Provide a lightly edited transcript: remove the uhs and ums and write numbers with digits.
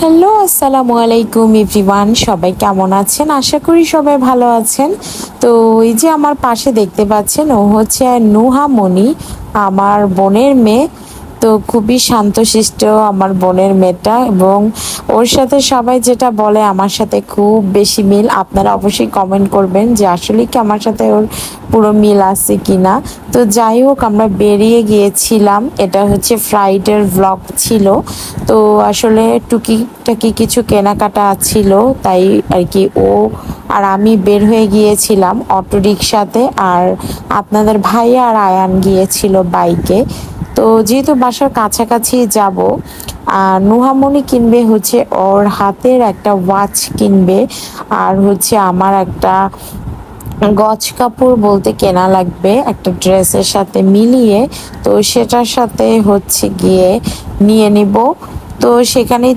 Hello, আসসালামু আলাইকুম everyone. সবাই কেমন আছেন? আশা করি সবাই ভালো আছেন। তো এই যে আমার পাশে দেখতে পাচ্ছেন, ও হচ্ছে নুহা মনি, আমার বোনের মেয়ে। তো খুবই শান্তশিষ্ট আমার বোনের মেয়েটা, এবং ওর সাথে সবাই যেটা বলে আমার সাথে খুব বেশি মিল। আপনারা অবশ্যই কমেন্ট করবেন যে আসলে কি আমার সাথে ওর পুরো মিল আছে কিনা। তো যাই হোক, আমরা বেরিয়ে গিয়েছিলাম, এটা হচ্ছে ফ্রাইডের ব্লগ ছিল। তো আসলে টুকিটাকি কিছু কেনাকাটা ছিল, তাই আর কি ও আর আমি বের হয়ে গিয়েছিলাম অটো রিক্সাতে, আর আপনাদের ভাইয়া আর আয়ান গিয়েছিল বাইকে। তো যেহেতু বাসার কাছাকাছি যাব, নুহামণি কিনবে হচ্ছে ওর হাতের একটা ওয়াচ কিনবে, আর হচ্ছে আমার একটা গজ কাপড় বলতে কেনা লাগবে একটা ড্রেসের সাথে মিলিয়ে। তো সেটার সাথে হচ্ছে গিয়ে নিয়ে নিব। তো সেখানেই